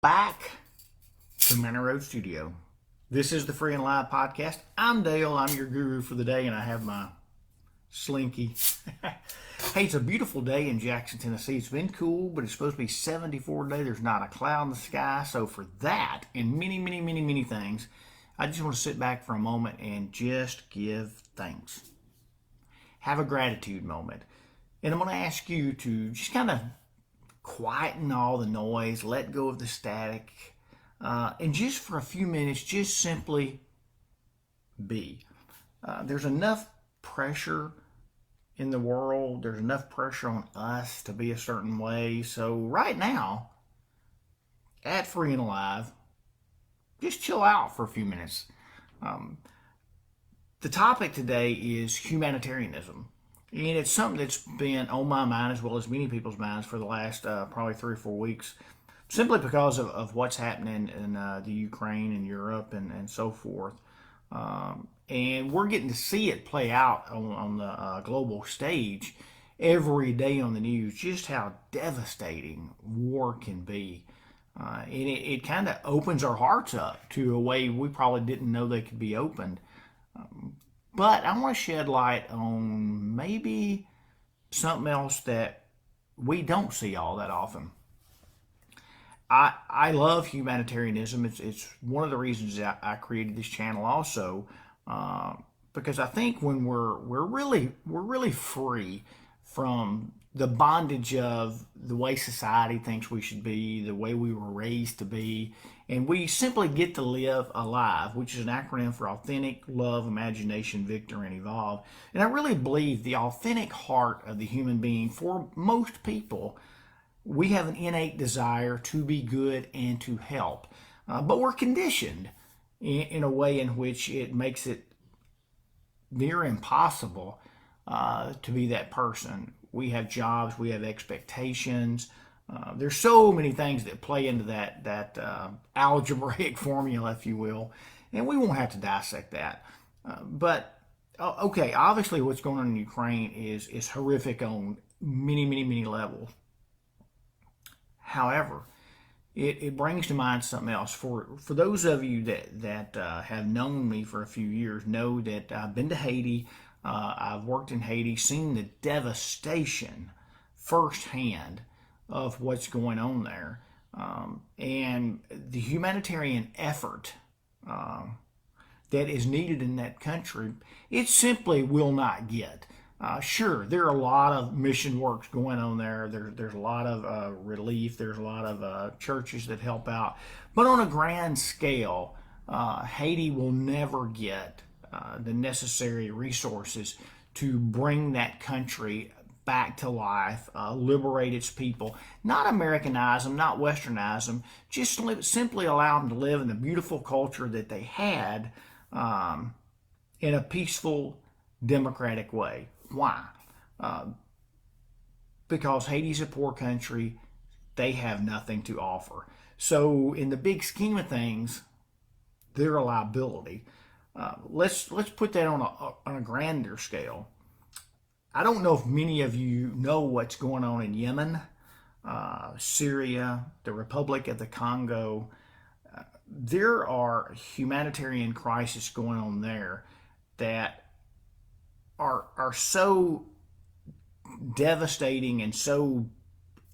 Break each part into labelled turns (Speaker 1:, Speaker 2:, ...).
Speaker 1: Back to Manor Road Studio. This is the Free and Live podcast. I'm Dale. I'm your guru for the day, and I have my slinky. Hey, it's a beautiful day in Jackson, Tennessee. It's been cool, but it's supposed to be 74 today. There's not a cloud in the sky. So for that and many things, I just want to sit back for a moment and just give thanks. Have a gratitude moment. And I'm going to ask you to just kind of quieten all the noise, let go of the static, and just for a few minutes, just simply be. There's enough pressure in the world, there's enough pressure on us to be a certain way. So right now, at Free and Alive, just chill out for a few minutes. The topic today is humanitarianism. And it's something that's been on my mind as well as many people's minds for the last probably 3 or 4 weeks, simply because of what's happening in the Ukraine and Europe and so forth. And we're getting to see it play out on the global stage every day on the news, just how devastating war can be. And it kind of opens our hearts up to a way we probably didn't know they could be opened. But I want to shed light on maybe something else that we don't see all that often. I love humanitarianism. It's one of the reasons that I created this channel also, because I think when we're really free from the bondage of the way society thinks we should be, the way we were raised to be, and we simply get to live alive, which is an acronym for authentic, love, imagination, victor, and evolve. And I really believe the authentic heart of the human being, for most people, we have an innate desire to be good and to help. But we're conditioned in a way in which it makes it near impossible to be that person. We have jobs, we have expectations. There's so many things that play into that algebraic formula, if you will, and we won't have to dissect that. But okay, obviously what's going on in Ukraine is horrific on many levels. However, it brings to mind something else. For those of you that have known me for a few years, know that I've been to Haiti. I've worked in Haiti, seen the devastation firsthand of what's going on there, and the humanitarian effort that is needed in that country, it simply will not get. Sure, there are a lot of mission works going on there. There's a lot of relief. There's a lot of churches that help out. But on a grand scale, Haiti will never get the necessary resources to bring that country back to life, liberate its people, not Americanize them, not Westernize them, just simply allow them to live in the beautiful culture that they had in a peaceful, democratic way. Why? Because Haiti's a poor country. They have nothing to offer. So in the big scheme of things, they're a liability. Let's put that on a grander scale. I don't know if many of you know what's going on in Yemen, Syria, the Republic of the Congo. There are humanitarian crises going on there that are so devastating and so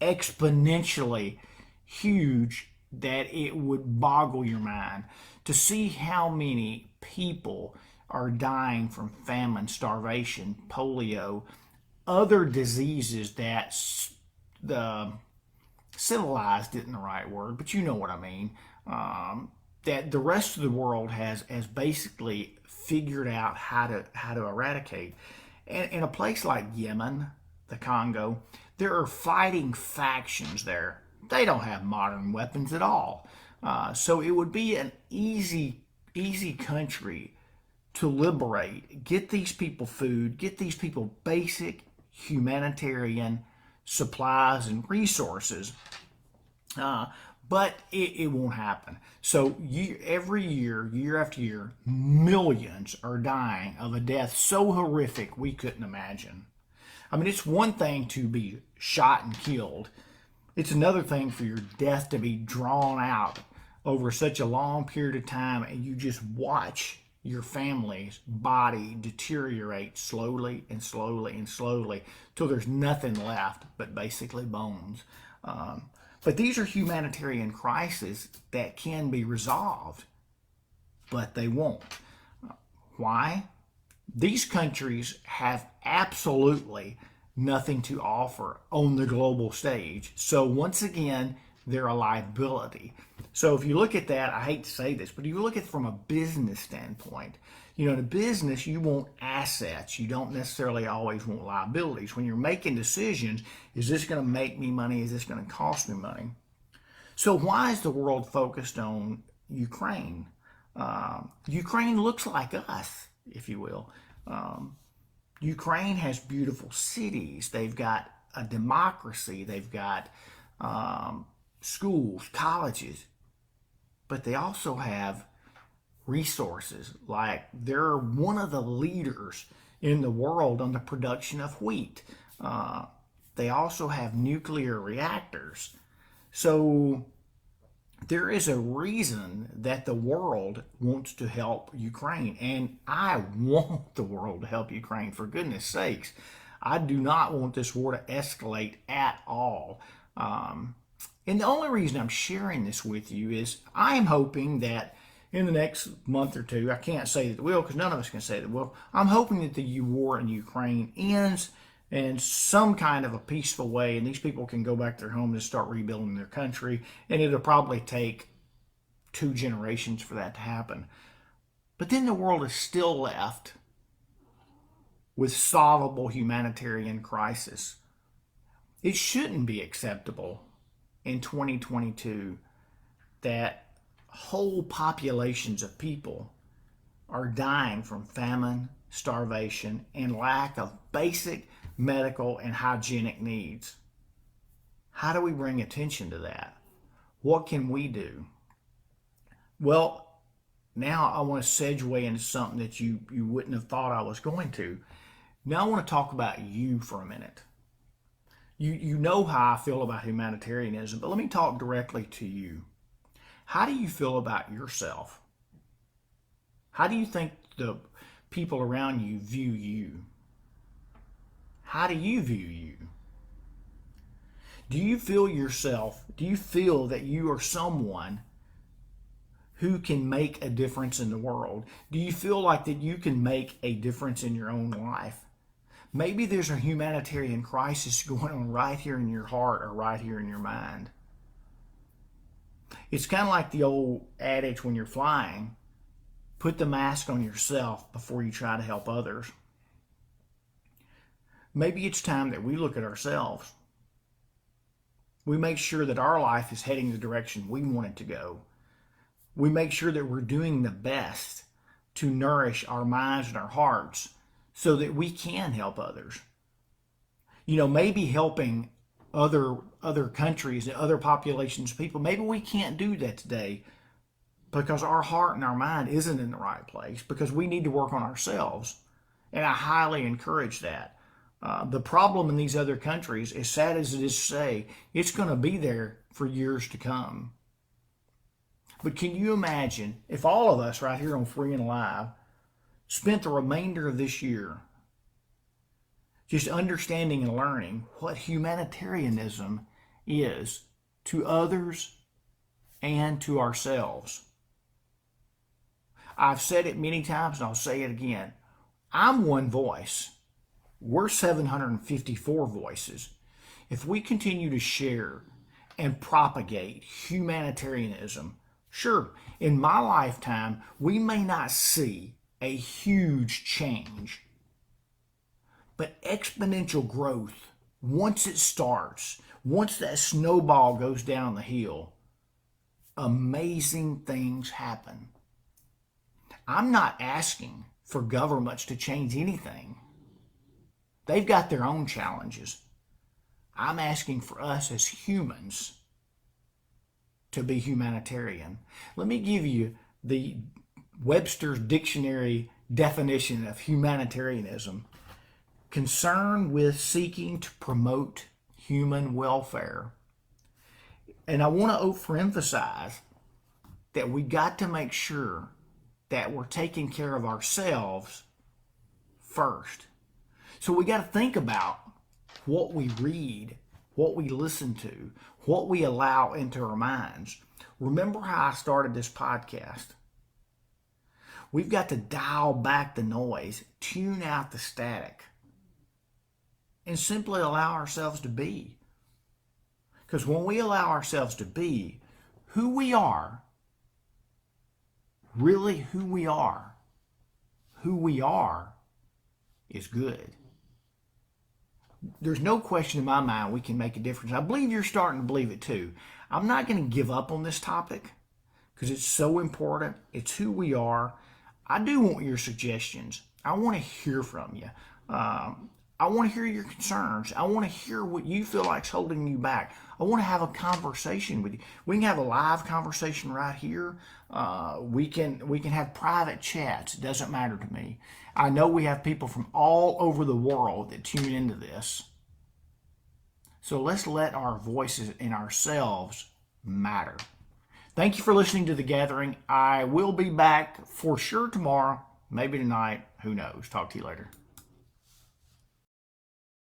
Speaker 1: exponentially huge that it would boggle your mind to see how many people are dying from famine, starvation, polio, other diseases that the civilized isn't the right word, but you know what I mean, that the rest of the world has basically figured out how to eradicate. And in a place like Yemen, the Congo, there are fighting factions there. They don't have modern weapons at all. So it would be an easy country to liberate, get these people food, get these people basic humanitarian supplies and resources. But it won't happen. So every year after year, millions are dying of a death so horrific we couldn't imagine. I mean, it's one thing to be shot and killed, It's another thing for your death to be drawn out over such a long period of time and you just watch your family's body deteriorate slowly and slowly and slowly till there's nothing left but basically bones. But these are humanitarian crises that can be resolved, but they won't. Why? These countries have absolutely nothing to offer on the global stage. So once again, they're a liability. So if you look at that, I hate to say this, but if you look at it from a business standpoint, in a business, you want assets. You don't necessarily always want liabilities. When you're making decisions, is this going to make me money? Is this going to cost me money? So why is the world focused on Ukraine? Ukraine looks like us, if you will. Ukraine has beautiful cities. They've got a democracy. They've got schools, colleges, but they also have resources. Like they're one of the leaders in the world on the production of wheat. They also have nuclear reactors. So there is a reason that the world wants to help Ukraine. And I want the world to help Ukraine, for goodness sakes. I do not want this war to escalate at all. And the only reason I'm sharing this with you is I am hoping that in the next month or two, I can't say that it will because none of us can say that it will. I'm hoping that the war in Ukraine ends in some kind of a peaceful way, and these people can go back to their homes and start rebuilding their country. And it'll probably take 2 generations for that to happen. But then the world is still left with solvable humanitarian crisis. It shouldn't be acceptable in 2022 that whole populations of people are dying from famine, starvation, and lack of basic medical and hygienic needs. How do we bring attention to that? What can we do? Well, now I want to segue into something that you wouldn't have thought I was going to. Now I want to talk about you for a minute. You know how I feel about humanitarianism, but let me talk directly to you. How do you feel about yourself? How do you think the people around you view you? How do you view you? Do you feel yourself? Do you feel that you are someone who can make a difference in the world? Do you feel like that you can make a difference in your own life? Maybe there's a humanitarian crisis going on right here in your heart or right here in your mind. It's kind of like the old adage when you're flying, put the mask on yourself before you try to help others. Maybe it's time that we look at ourselves. We make sure that our life is heading the direction we want it to go. We make sure that we're doing the best to nourish our minds and our hearts so that we can help others. Maybe helping other countries and other populations of people, maybe we can't do that today because our heart and our mind isn't in the right place, because we need to work on ourselves. And I highly encourage that. The problem in these other countries, as sad as it is to say, it's going to be there for years to come. But can you imagine if all of us right here on Free and Alive spent the remainder of this year just understanding and learning what humanitarianism is to others and to ourselves? I've said it many times and I'll say it again. I'm one voice. We're 754 voices. If we continue to share and propagate humanitarianism, sure, in my lifetime, we may not see a huge change, but exponential growth, once it starts, once that snowball goes down the hill, amazing things happen. I'm not asking for governments to change anything. They've got their own challenges. I'm asking for us as humans to be humanitarian. Let me give you the Webster's Dictionary definition of humanitarianism. Concern with seeking to promote human welfare, And I want to overemphasize that we got to make sure that we're taking care of ourselves first. So we got to think about what we read, what we listen to, what we allow into our minds. Remember how I started this podcast? We've got to dial back the noise, tune out the static, and simply allow ourselves to be. Because when we allow ourselves to be who we are, really who we are is good. There's no question in my mind we can make a difference. I believe you're starting to believe it too. I'm not going to give up on this topic because it's so important. It's who we are. I do want your suggestions. I want to hear from you. I want to hear your concerns. I want to hear what you feel like is holding you back. I want to have a conversation with you. We can have a live conversation right here. We can have private chats. It doesn't matter to me. I know we have people from all over the world that tune into this. So let's let our voices and ourselves matter. Thank you for listening to The Gathering. I will be back for sure tomorrow, maybe tonight. Who knows? Talk to you later.